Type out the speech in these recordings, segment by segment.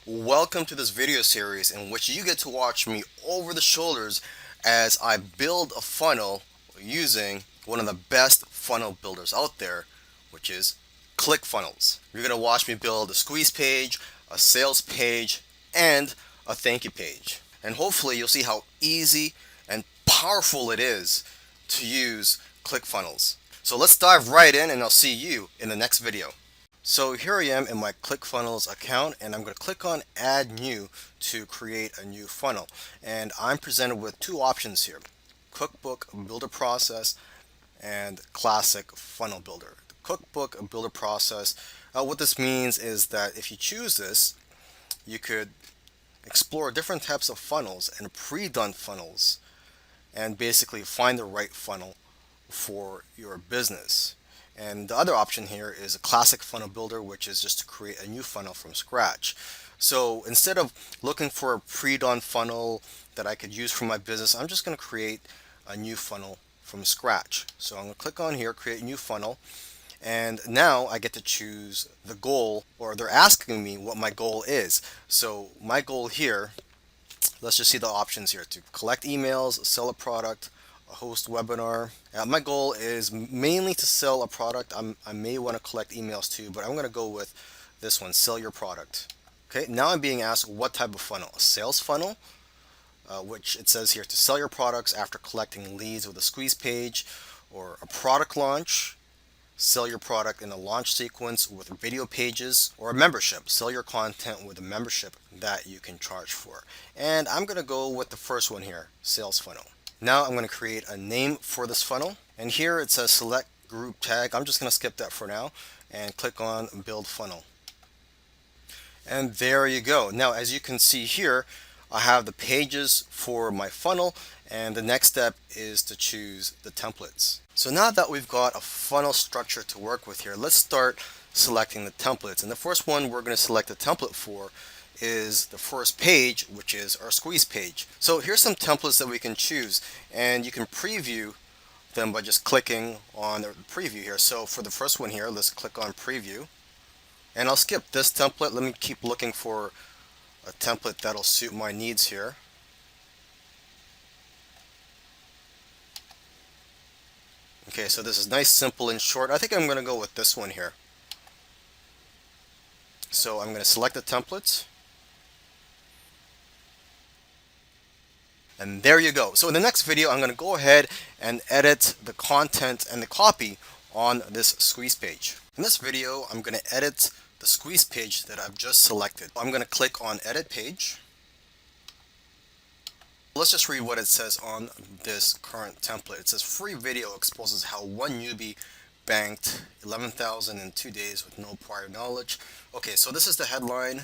Welcome to this video series in which you get to watch me over the shoulders as I build a funnel using one of the best funnel builders out there, which is ClickFunnels. You're going to watch me build a squeeze page, a sales page, and a thank you page. And hopefully you'll see how easy and powerful it is to use ClickFunnels. So let's dive right in and I'll see you in the next video. So here I am in my ClickFunnels account and I'm going to click on add new to create a new funnel. And I'm presented with two options here: Cookbook Builder Process and Classic Funnel Builder. The Cookbook Builder Process, what this means is that if you choose this, you could explore different types of funnels and pre-done funnels and basically find the right funnel for your business. And the other option here is a classic funnel builder, which is just to create a new funnel from scratch. So instead of looking for a pre-done funnel that I could use for my business, I'm just going to create a new funnel from scratch. So I'm going to click on here, create new funnel. And now I get to choose the goal, or they're asking me what my goal is. So my goal here, let's just see the options here: to collect emails, sell a product, host webinar. My goal is mainly to sell a product. I may want to collect emails too, but I'm going to go with this one: sell your product. Okay, now I'm being asked what type of funnel: a sales funnel, which it says here to sell your products after collecting leads with a squeeze page, or a product launch, sell your product in a launch sequence with video pages, or a membership, sell your content with a membership that you can charge for. And I'm going to go with the first one here: sales funnel. Now I'm going to create a name for this funnel, and here it says select group tag. I'm just going to skip that for now and click on build funnel. And there you go. Now as you can see here, I have the pages for my funnel, and the next step is to choose the templates. So now that we've got a funnel structure to work with here, let's start selecting the templates. And the first one we're going to select a template for is the first page, which is our squeeze page. So here's some templates that we can choose, and you can preview them by just clicking on the preview here. So for the first one here, let's click on preview, and I'll skip this template. Let me keep looking for a template that'll suit my needs here. Okay, so this is nice, simple, and short. I think I'm going to go with this one here. So I'm going to select the templates. And there you go. So in the next video, I'm going to go ahead and edit the content and the copy on this squeeze page. In this video, I'm going to edit the squeeze page that I've just selected. I'm going to click on edit page. Let's just read what it says on this current template. It says free video exposes how one newbie banked 11,000 in 2 days with no prior knowledge. Okay, so this is the headline,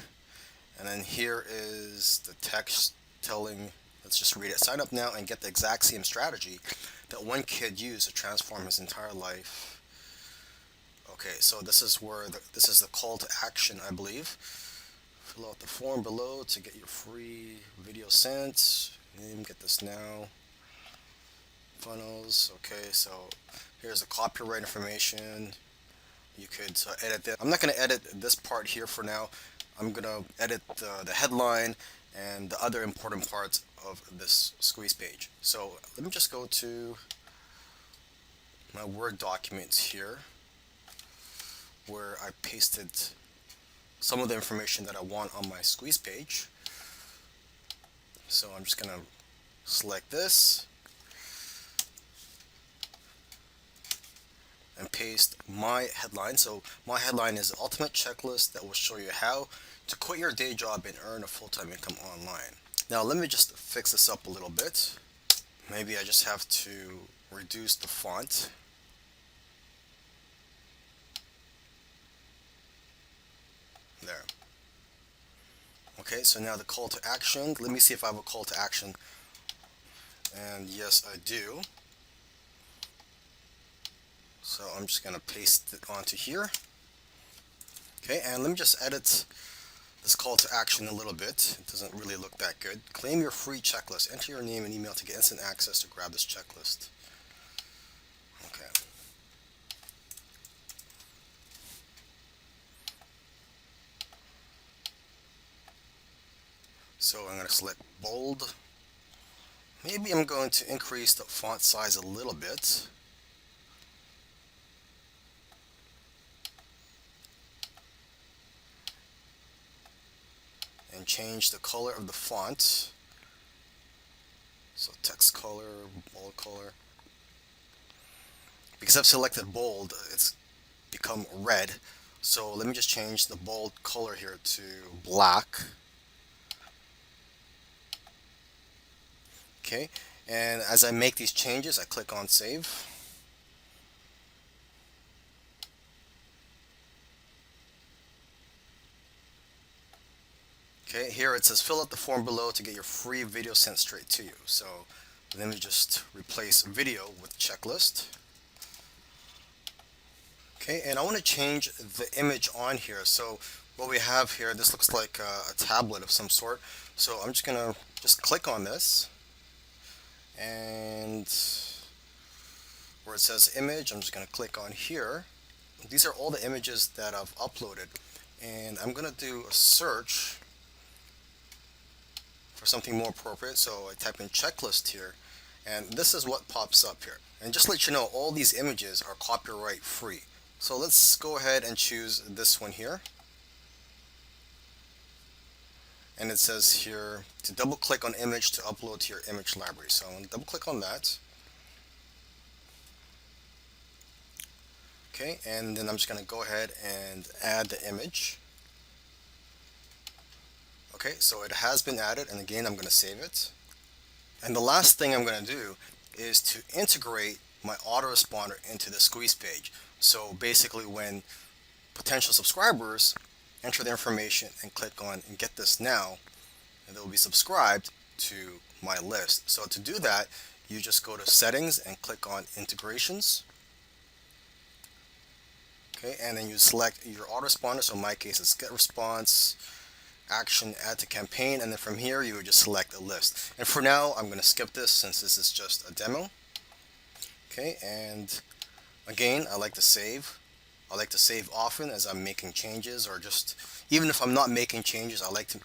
and then here is the text telling, let's just read it: sign up now and get the exact same strategy that one kid used to transform his entire life. Okay, so this is where this is the call to action, I believe. Fill out the form below to get your free video sent. Name, get this now. Funnels. Okay, so here's the copyright information. You could edit that. I'm not going to edit this part here for now. I'm going to edit the headline and the other important parts of this squeeze page. So let me just go to my Word documents here, where I pasted some of the information that I want on my squeeze page. So I'm just going to select this and paste my headline. So my headline is Ultimate Checklist that will show you how to quit your day job and earn a full-time income online. Now let me just fix this up a little bit. Maybe I just have to reduce the font. There. Okay, so now the call to action. Let me see if I have a call to action. And yes, I do. So I'm just going to paste it onto here. Okay, and let me just edit this call to action a little bit. It doesn't really look that good. Claim your free checklist. Enter your name and email to get instant access to grab this checklist. Okay. So I'm going to select bold. Maybe I'm going to increase the font size a little bit. And change the color of the font. So text color, bold color. Because I've selected bold, it's become red. So let me just change the bold color here to black. Okay, and as I make these changes, I click on save. Okay, here it says fill out the form below to get your free video sent straight to you. So let me just replace video with checklist. Okay, and I want to change the image on here. So what we have here, this looks like a tablet of some sort. So I'm just gonna click on this, and where it says image, I'm just gonna click on here. These are all the images that I've uploaded, and I'm gonna do a search for something more appropriate. So I type in checklist here, and this is what pops up here. And just to let you know, all these images are copyright free. So let's go ahead and choose this one here. And it says here to double click on image to upload to your image library. So I'm going to double click on that. Okay, and then I'm just going to go ahead and add the image. Okay, so it has been added, and again I'm going to save it. And the last thing I'm going to do is to integrate my autoresponder into the squeeze page. So basically when potential subscribers enter their information and click on and get this now, and they'll be subscribed to my list. So to do that, you just go to settings and click on integrations. Okay, and then you select your autoresponder. So in my case it's get response, action, add to campaign, and then from here you would just select a list. And for now I'm going to skip this since this is just a demo. Okay, and again, I like to save. I like to save often as I'm making changes, or just even if I'm not making changes, I like to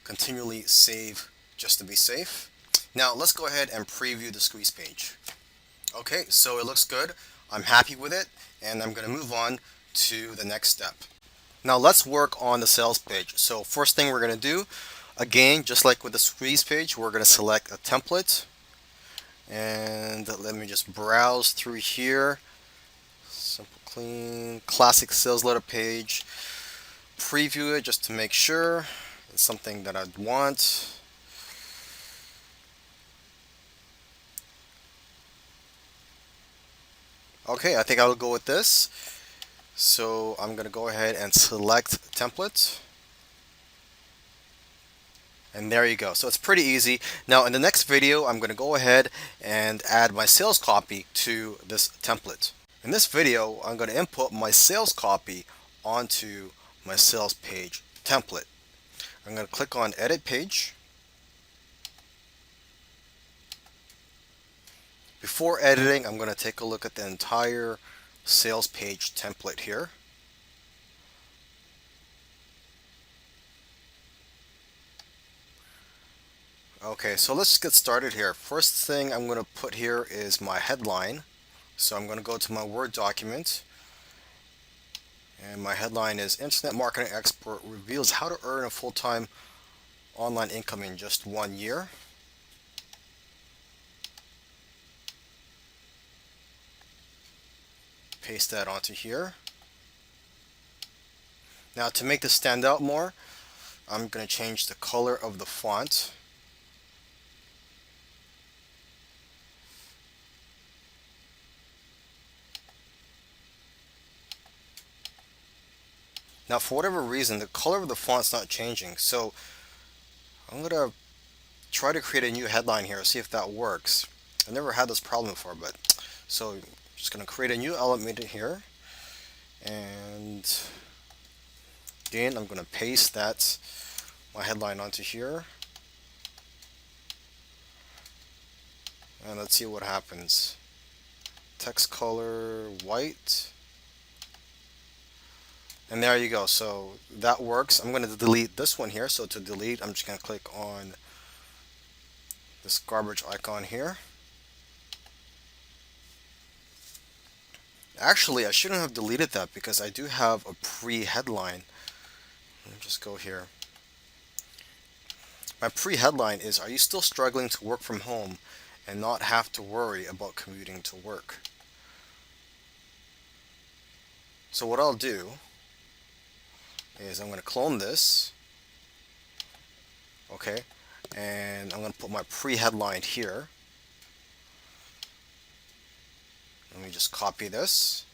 continually save just to be safe. Now let's go ahead and preview the squeeze page. Okay, so it looks good. I'm happy with it, and I'm going to move on to the next step. Now let's work on the sales page. So first thing we're going to do, again, just like with the squeeze page, we're going to select a template. And let me just browse through here. Simple, clean, classic sales letter page. Preview it just to make sure it's something that I'd want. Okay, I think I'll go with this. So I'm going to go ahead and select template. And there you go. So it's pretty easy. Now in the next video, I'm going to go ahead and add my sales copy to this template. In this video, I'm going to input my sales copy onto my sales page template. I'm going to click on edit page. Before editing, I'm going to take a look at the entire sales page template here. Okay, so let's get started here. First thing I'm going to put here is my headline. So I'm going to go to my Word document, and my headline is Internet Marketing Expert reveals how to earn a full-time online income in just 1 year. Paste that onto here. Now to make this stand out more, I'm going to change the color of the font. Now for whatever reason, the color of the font's not changing, so I'm going to try to create a new headline here, see if that works. I've never had this problem before, but so I'm just going to create a new element here, and again I'm going to paste that my headline onto here, and let's see what happens. Text color white, And there you go. So that works. I'm going to delete this one here. So to delete, I'm just going to click on this garbage icon here. Actually, I shouldn't have deleted that because I do have a pre-headline. Let me just go here. My pre-headline is, are you still struggling to work from home and not have to worry about commuting to work? So what I'll do is I'm going to clone this, okay, and I'm going to put my pre-headline here. Let me just copy this.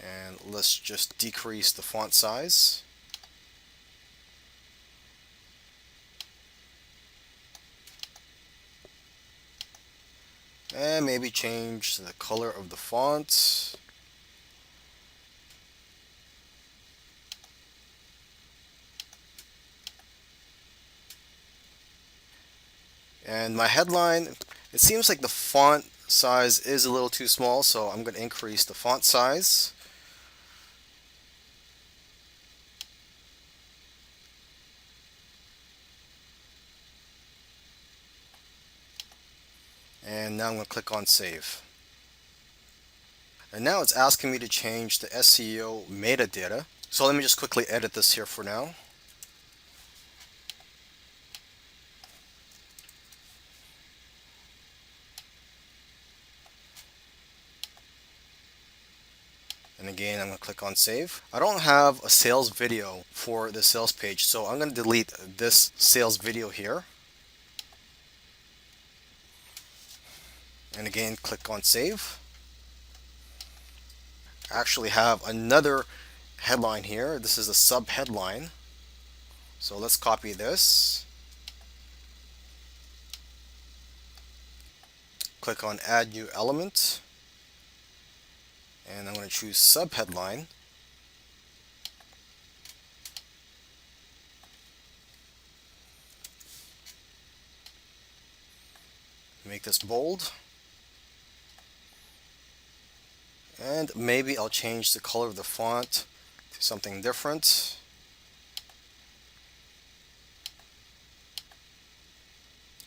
And let's just decrease the font size. And maybe change the color of the font. And my headline, it seems like the font size is a little too small, so I'm going to increase the font size. And now I'm going to click on save. And now it's asking me to change the SEO metadata. So let me just quickly edit this here for now. And again, I'm going to click on save. I don't have a sales video for the sales page, so I'm going to delete this sales video here. And again, click on save. I actually have another headline here. This is a sub headline. So let's copy this. Click on add new element. And I'm going to choose sub headline. Make this bold. And maybe I'll change the color of the font to something different.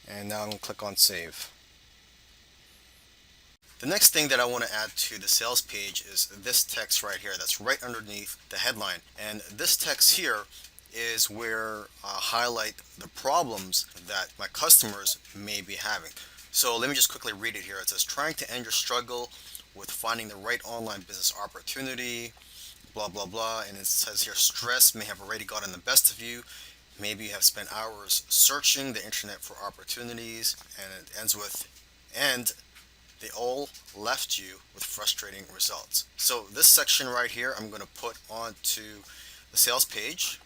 And now I'm going to click on save. The next thing that I want to add to the sales page is this text right here that's right underneath the headline. And this text here is where I highlight the problems that my customers may be having. So let me just quickly read it here. It says, trying to end your struggle with finding the right online business opportunity, blah, blah, blah. And it says here, stress may have already gotten the best of you. Maybe you have spent hours searching the internet for opportunities. And it ends with, and they all left you with frustrating results. So this section right here, I'm going to put onto the sales page.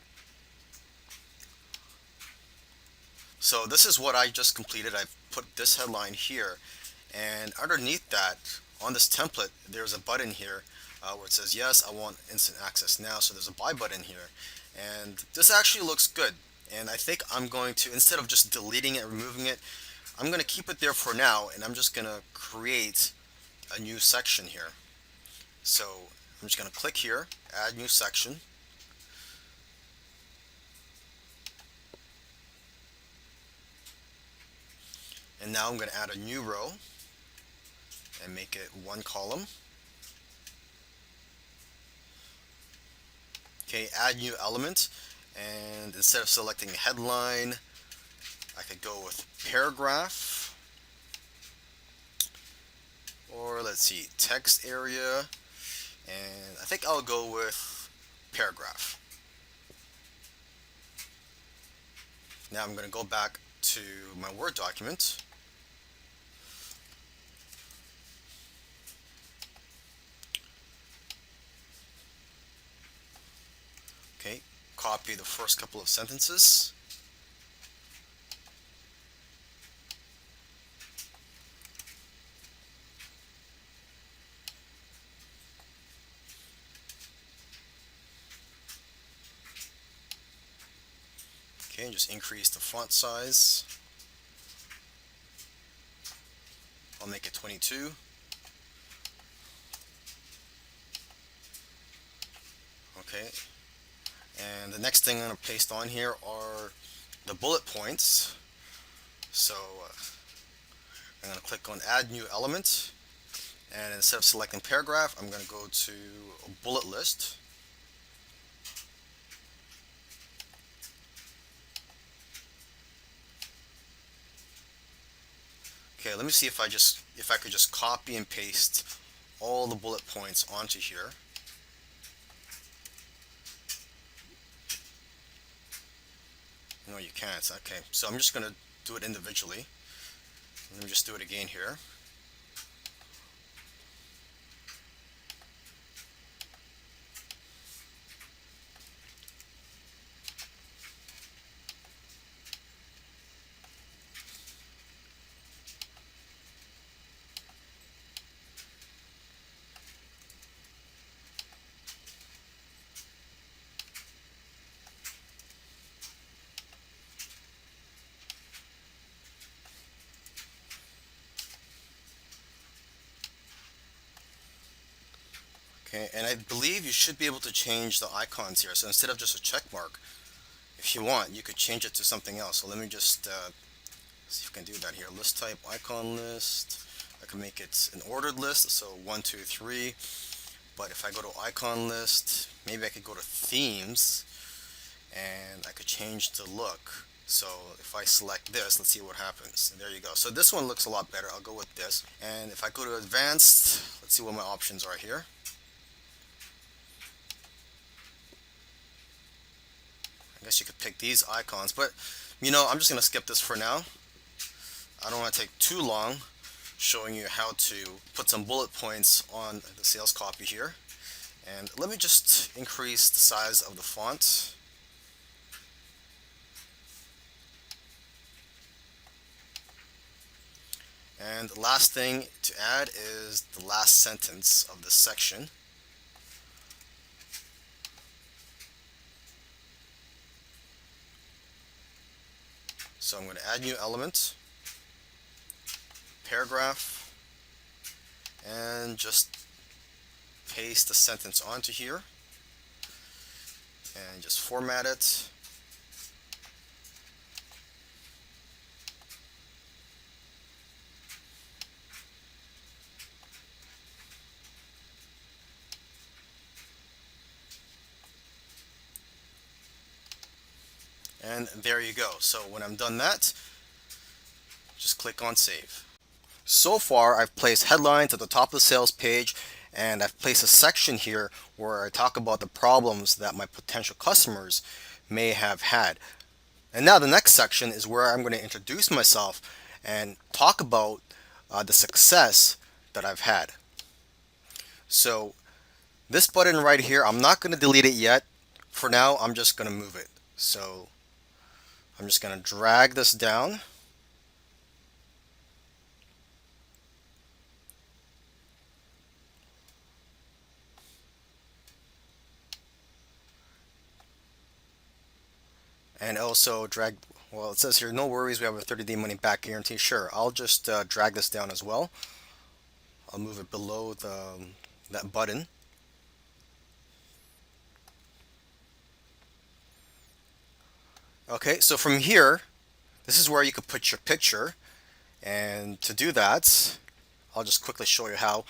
So this is what I just completed. I've put this headline here, and underneath that, on this template, there's a button here where it says, yes, I want instant access now. So there's a buy button here, and this actually looks good. And I think I'm going to, instead of just deleting it, removing it, I'm going to keep it there for now, and I'm just going to create a new section here. So I'm just going to click here, add new section. And now I'm going to add a new row and make it one column. Okay, add new element. And instead of selecting headline, I could go with paragraph. Or let's see, text area. And I think I'll go with paragraph. Now I'm going to go back to my Word document. Okay, copy the first couple of sentences. Okay, and just increase the font size. make it 22. Okay, and the next thing I'm going to paste on here are the bullet points. So I'm going to click on add new element, and instead of selecting paragraph, I'm going to go to bullet list. Okay, let me see if I could just copy and paste all the bullet points onto here. No, you can't. Okay, so I'm just gonna do it individually. Let me just do it again here. Okay, and I believe you should be able to change the icons here. So instead of just a check mark, if you want, you could change it to something else. So let me just see if I can do that here. List type, icon list. I can make it an ordered list, so 1, 2, 3. But if I go to icon list, maybe I could go to themes, and I could change the look. So if I select this, let's see what happens. And there you go. So this one looks a lot better. I'll go with this. And if I go to advanced, let's see what my options are here. I guess you could pick these icons, but I'm just gonna skip this for now. I don't want to take too long showing you how to put some bullet points on the sales copy here. And let me just increase the size of the font. And the last thing to add is the last sentence of this section. So I'm going to add new element, paragraph, and just paste the sentence onto here and just format it. And there you go. So when I'm done that, just click on save. So far, I've placed headlines at the top of the sales page, and I've placed a section here where I talk about the problems that my potential customers may have had. And now the next section is where I'm going to introduce myself and talk about the success that I've had. So this button right here, I'm not going to delete it yet. For now, I'm just going to move it. So I'm just going to drag this down. And also drag, well, it says here, no worries, we have a 30-day money back guarantee. Sure, I'll just drag this down as well. I'll move it below that button. Okay, so from here, this is where you could put your picture. And to do that, I'll just quickly show you how.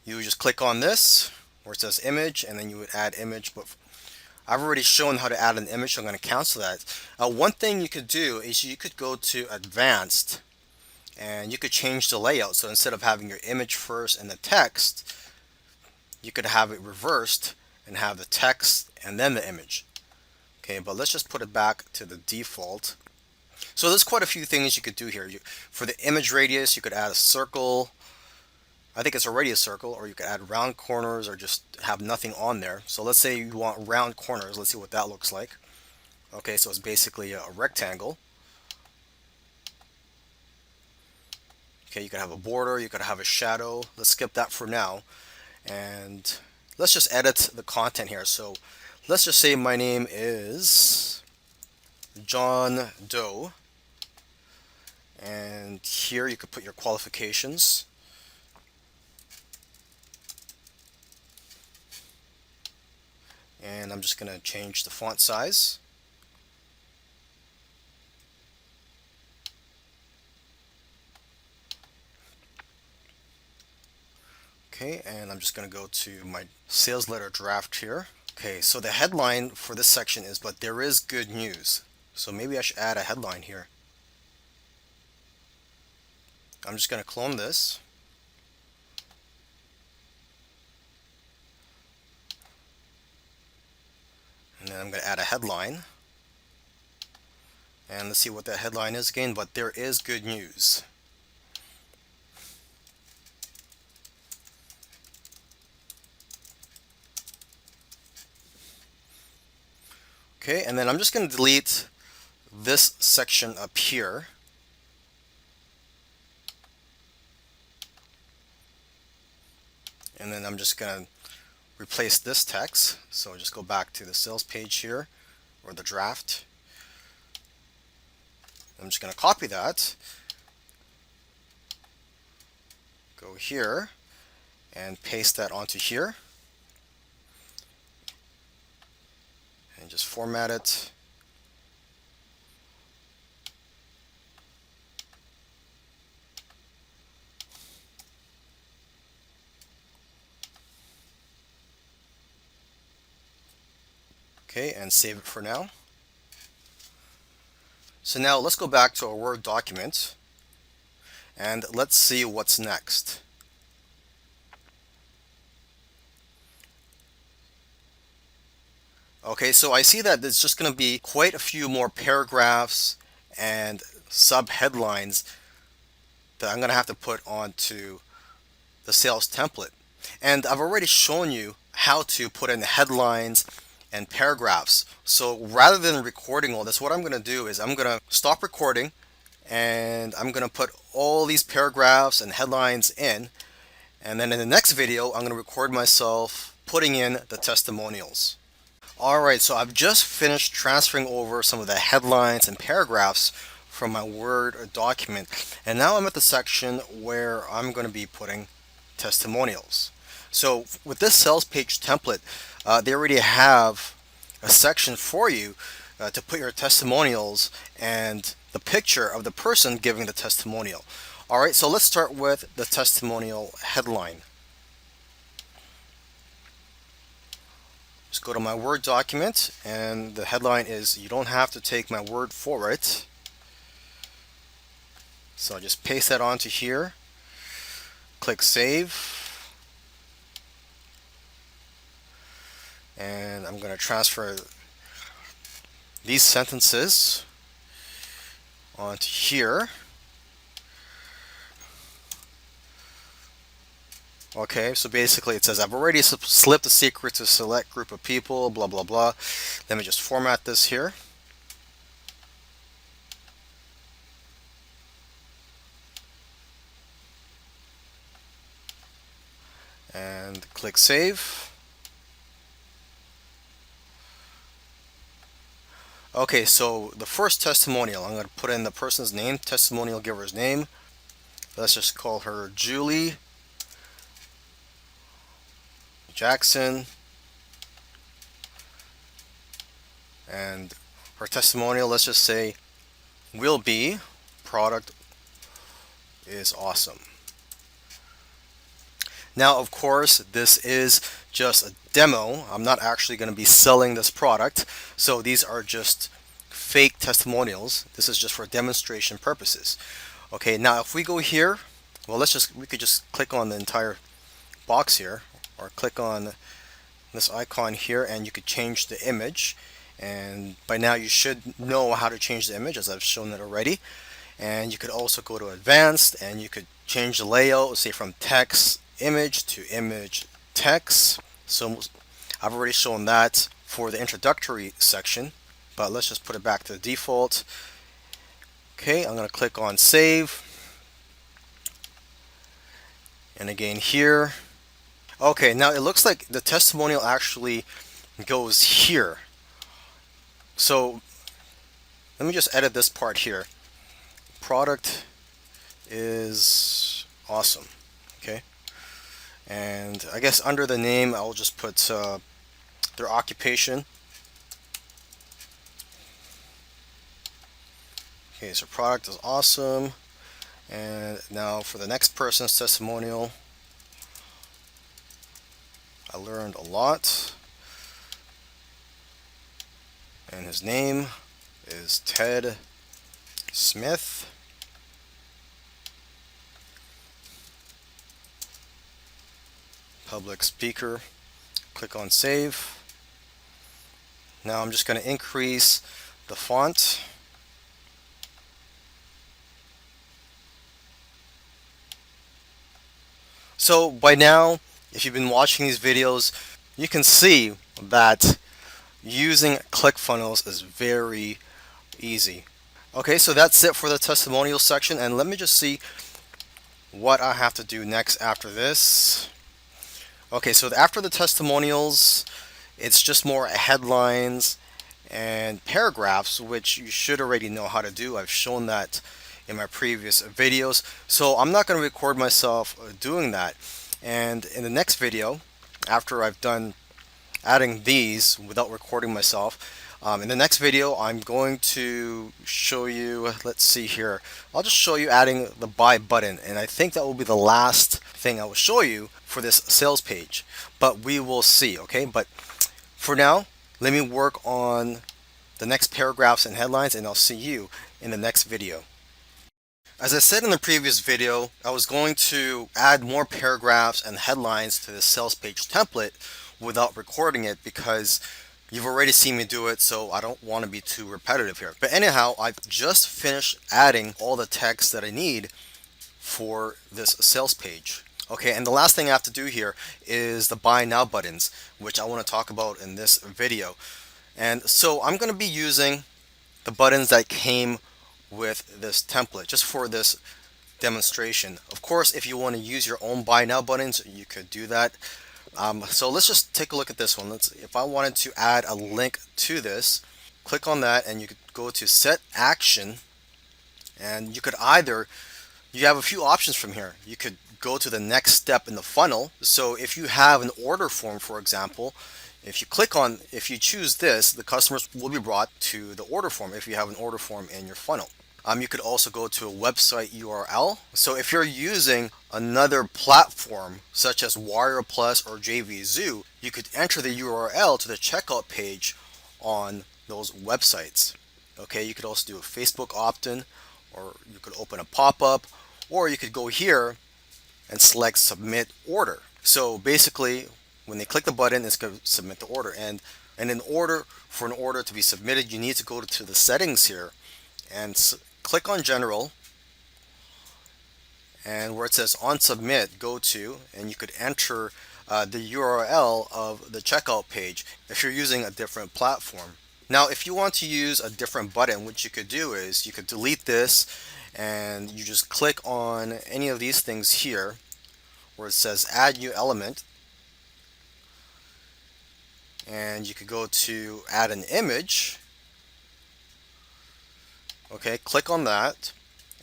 You would just click on this where it says image, and then you would add image. But I've already shown how to add an image, so I'm going to cancel that. One thing you could do is you could go to advanced, and you could change the layout. So instead of having your image first and the text, you could have it reversed and have the text and then the image. Okay, but let's just put it back to the default. So there's quite a few things you could do here. For the image radius, you could add a circle. I think it's already a circle, or you could add round corners or just have nothing on there. So let's say you want round corners. Let's see what that looks like. Okay, so it's basically a rectangle. Okay, you could have a border, you could have a shadow. Let's skip that for now. And let's just edit the content here. So let's just say my name is John Doe, And here you could put your qualifications. And I'm just going to change the font size. Okay, and I'm just going to go to my sales letter draft here. Okay, so the headline for this section is, "But there is good news." So maybe I should add a headline here. I'm just going to clone this. And then I'm going to add a headline. And let's see what that headline is again. "But there is good news." Okay, and then I'm just going to delete this section up here. And then I'm just going to replace this text. So just go back to the sales page here, or the draft. I'm just going to copy that, go here, and paste that onto here. And just format it. Okay, and save it for now. So now let's go back to our Word document and let's see what's next. Okay, so I see that there's just going to be quite a few more paragraphs and sub-headlines that I'm going to have to put onto the sales template. And I've already shown you how to put in headlines and paragraphs. So rather than recording all this, what I'm going to do is I'm going to stop recording and I'm going to put all these paragraphs and headlines in. And then in the next video, I'm going to record myself putting in the testimonials. Alright, so I've just finished transferring over some of the headlines and paragraphs from my Word document. And now I'm at the section where I'm going to be putting testimonials. So with this sales page template, they already have a section for you to put your testimonials and the picture of the person giving the testimonial. Alright, so let's start with the testimonial headline. Just go to my Word document and the headline is, "You don't have to take my word for it." So I just paste that onto here, click save, and I'm going to transfer these sentences onto here. Okay, so basically it says, "I've already slipped a secret to a select group of people, blah blah blah." Let me just format this here. And click save. Okay, so the first testimonial, I'm going to put in the person's name, testimonial giver's name. Let's just call her Julie Jackson. And her testimonial, let's just say, will be, product is awesome. Now, of course, this is just a demo. I'm not actually going to be selling this product. So these are just fake testimonials. This is just for demonstration purposes. Okay, now if we go here, well, we could just click on the entire box here, or click on this icon here, and you could change the image. And by now you should know how to change the image, as I've shown it already. And you could also go to advanced and you could change the layout, say from text image to image text. So I've already shown that for the introductory section, but let's just put it back to the default. Okay, I'm going to click on save. And again here. Okay, now it looks like the testimonial actually goes here. So let me just edit this part here. product is awesome. Okay, and I guess under the name I'll just put their occupation. Okay, so product is awesome. And now for the next person's testimonial, I learned a lot. And his name is Ted Smith. Public speaker. Click on save. Now I'm just going to increase the font. So by now, if you've been watching these videos, you can see that using ClickFunnels is very easy. Okay, so that's it for the testimonial section, and let me just see what I have to do next after this. Okay, so after the testimonials, it's just more headlines and paragraphs, which you should already know how to do. I've shown that in my previous videos, so I'm not going to record myself doing that. And in the next video, after I've done adding these without recording myself, in the next video I'm going to show you, let's see here, I'll just show you adding the buy button, and I think that will be the last thing I will show you for this sales page, but we will see. Okay, but for now, let me work on the next paragraphs and headlines, and I'll see you in the next video. As I said in the previous video, I was going to add more paragraphs and headlines to the sales page template without recording it because you've already seen me do it, so I don't want to be too repetitive here. But anyhow, I've just finished adding all the text that I need for this sales page. Okay, and the last thing I have to do here is the buy now buttons, which I want to talk about in this video. And so I'm going to be using the buttons that came with this template just for this demonstration. Of course, if you want to use your own buy now buttons, you could do that. So let's just take a look at this one. If I wanted to add a link to this, click on that and you could go to set action, and you could you have a few options from here. You could go to the next step in the funnel. So if you have an order form, for example, if you choose this, the customers will be brought to the order form if you have an order form in your funnel. You could also go to a website URL. So if you're using another platform such as WirePlus or JVZoo, you could enter the URL to the checkout page on those websites. Okay, you could also do a Facebook opt-in, or you could open a pop-up, or you could go here and select submit order. So basically, when they click the button, it's going to submit the order. And in order for an order to be submitted, you need to go to the settings here and click on general, and where it says on submit, go to, and you could enter the URL of the checkout page if you're using a different platform. Now if you want to use a different button, what you could do is you could delete this and you just click on any of these things here where it says add new element, and you could go to add an image. Okay, click on that,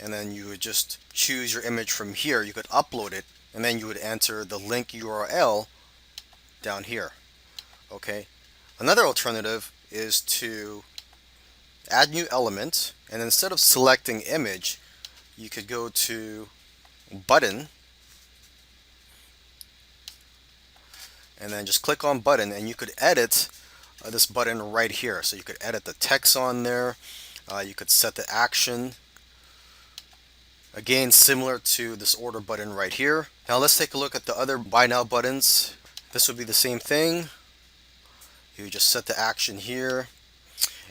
and then you would just choose your image from here. You could upload it, and then you would enter the link URL down here. Okay, another alternative is to add new element, and instead of selecting image, you could go to button, and then just click on button, and you could edit this button right here. So you could edit the text on there. You could set the action. Again, similar to this order button right here. Now let's take a look at the other buy now buttons. This would be the same thing. You just set the action here.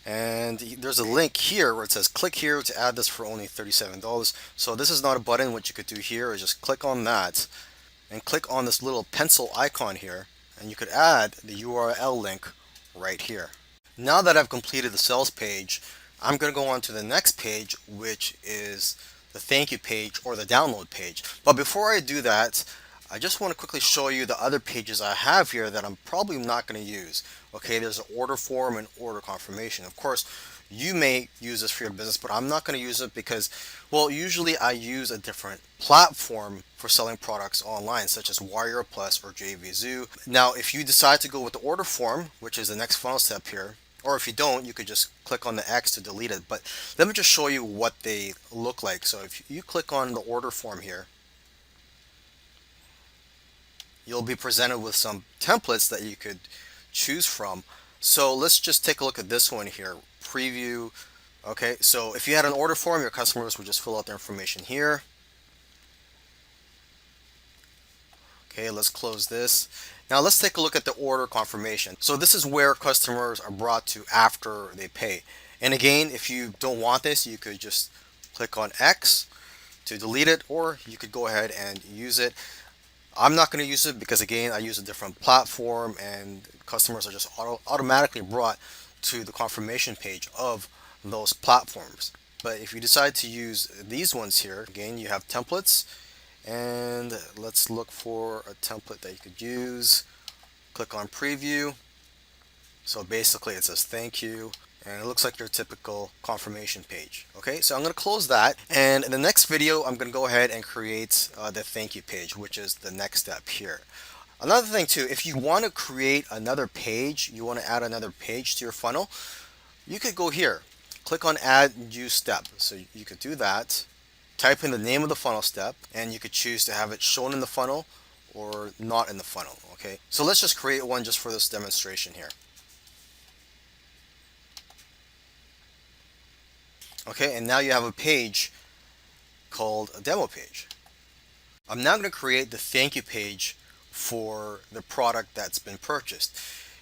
And there's a link here where it says click here to add this for only $37. So this is not a button. What you could do here is just click on that and click on this little pencil icon here, and you could add the URL link right here. Now that I've completed the sales page, I'm going to go on to the next page, which is the thank you page or the download page. But before I do that, I just want to quickly show you the other pages I have here that I'm probably not going to use. Okay, there's an order form and order confirmation. Of course, You may use this for your business, but I'm not going to use it because, well, usually I use a different platform for selling products online, such as Warrior Plus or JVZoo. Now, if you decide to go with the order form, which is the next funnel step here, or if you don't, you could just click on the X to delete it. But let me just show you what they look like. So if you click on the order form here, you'll be presented with some templates that you could choose from. So let's just take a look at this one here. Preview. Okay, so if you had an order form, your customers would just fill out their information here. Okay, let's close this. Now let's take a look at the order confirmation. So this is where customers are brought to after they pay. And again, if you don't want this, you could just click on X to delete it, or you could go ahead and use it. I'm not going to use it because again, I use a different platform and customers are just automatically brought to the confirmation page of those platforms. But if you decide to use these ones here, again, you have templates, and let's look for a template that you could use. Click on preview. So basically it says thank you, and it looks like your typical confirmation page. Okay, so I'm going to close that, and in the next video I'm going to go ahead and create the thank you page, which is the next step here. Another thing too, if you want to create another page, you want to add another page to your funnel, you could go here, click on add new step. So you could do that, type in the name of the funnel step, and you could choose to have it shown in the funnel or not in the funnel. Okay, so let's just create one just for this demonstration here. Okay, and now you have a page called a demo page. I'm now going to create the thank you page for the product that's been purchased.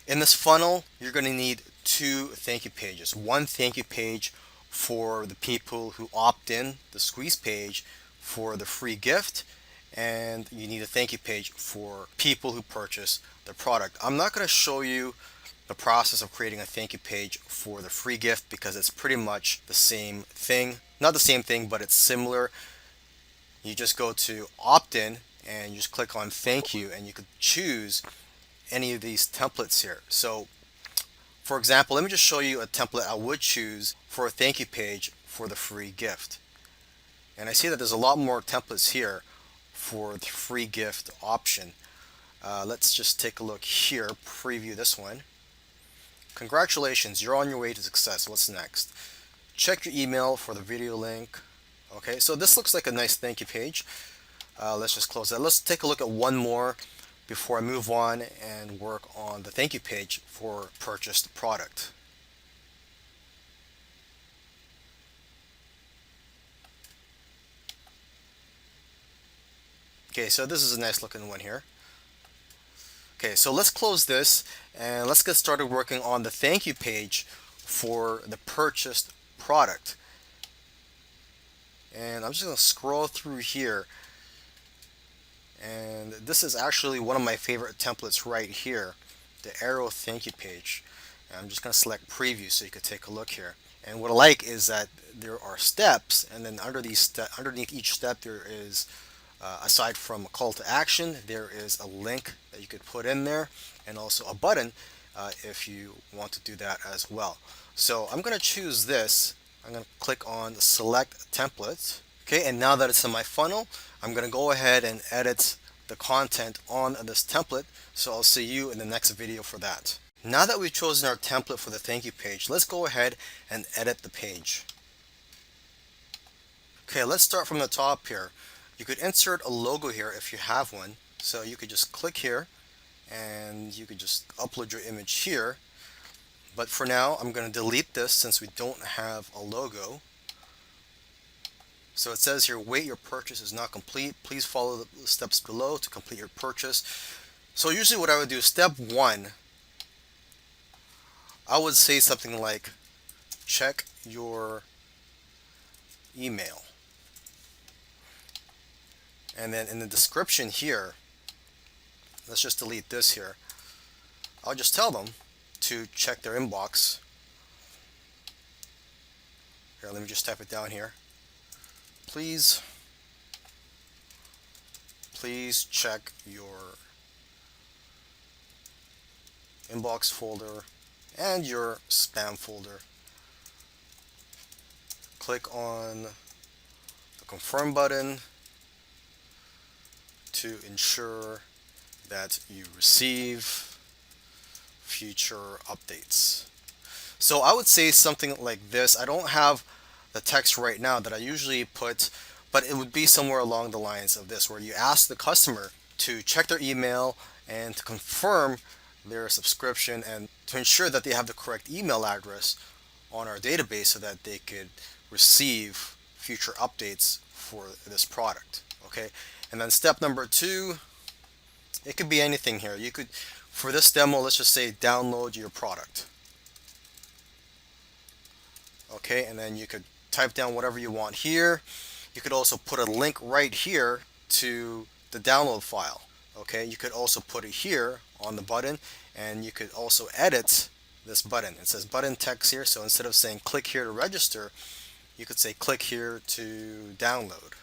In this funnel, you're going to need two thank you pages. One thank you page for the people who opt in, the squeeze page for the free gift, and you need a thank you page for people who purchase the product. I'm not going to show you the process of creating a thank you page for the free gift because it's pretty much the same thing. Not the same thing, but it's similar. You just go to opt-in and you just click on thank you, and you could choose any of these templates here. So for example, let me just show you a template I would choose for a thank you page for the free gift. And I see that there's a lot more templates here for the free gift option. Let's just take a look here, preview this one. Congratulations, you're on your way to success. What's next? Check your email for the video link. Okay, so this looks like a nice thank you page. Let's just close that. Let's take a look at one more before I move on and work on the thank you page for purchased product. Okay, so this is a nice looking one here. Okay, so let's close this and let's get started working on the thank you page for the purchased product. And I'm just going to scroll through here, and this is actually one of my favorite templates right here, the arrow thank you page. And I'm just going to select preview so you can take a look here. And what I like is that there are steps, and then underneath each step there is aside from a call to action, there is a link that you could put in there, and also a button if you want to do that as well. So I'm going to choose this. I'm going to click on select template. Okay, and now that it's in my funnel, I'm going to go ahead and edit the content on this template. So I'll see you in the next video for that. Now that we've chosen our template for the thank you page, let's go ahead and edit the page. Okay, let's start from the top here. You could insert a logo here if you have one. So you could just click here and you could just upload your image here. But for now, I'm going to delete this since we don't have a logo. So it says here, wait, your purchase is not complete. Please follow the steps below to complete your purchase. So usually what I would do, step one, I would say something like, check your email. And then in the description here, let's just delete this here. I'll just tell them to check their inbox. Here, let me just type it down here. Please check your inbox folder and your spam folder click on the confirm button to ensure that you receive future updates. So I would say something like this. I don't have the text right now that I usually put, but it would be somewhere along the lines of this, where you ask the customer to check their email and to confirm their subscription and to ensure that they have the correct email address on our database so that they could receive future updates for this product. Okay, and then step number two, it could be anything here. You could, for this demo, let's just say download your product. Okay, and then you could type down whatever you want here. You could also put a link right here to the download file. Okay, you could also put it here on the button, and you could also edit this button. It says button text here, so instead of saying click here to register, you could say click here to download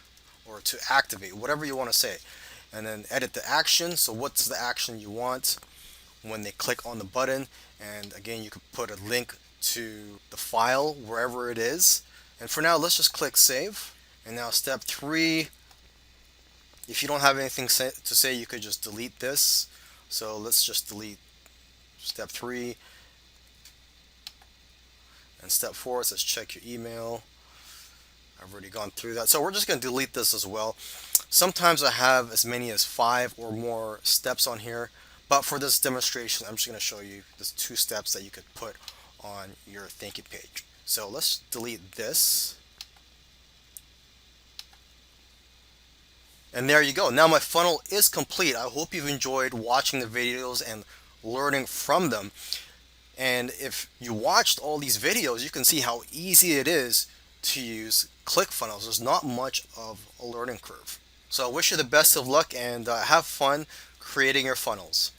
or to activate, whatever you want to say. And then edit the action. So what's the action you want when they click on the button? And again, you could put a link to the file wherever it is. And for now, let's just click save. And now step three, if you don't have anything to say, you could just delete this. So let's just delete step three. And step four says check your email. I've already gone through that. So we're just going to delete this as well. Sometimes I have as many as 5 or more steps on here. But for this demonstration, I'm just going to show you the 2 steps that you could put on your thank you page. So let's delete this. And there you go. Now my funnel is complete. I hope you've enjoyed watching the videos and learning from them. And if you watched all these videos, you can see how easy it is to use ClickFunnels. There's not much of a learning curve. So I wish you the best of luck and have fun creating your funnels.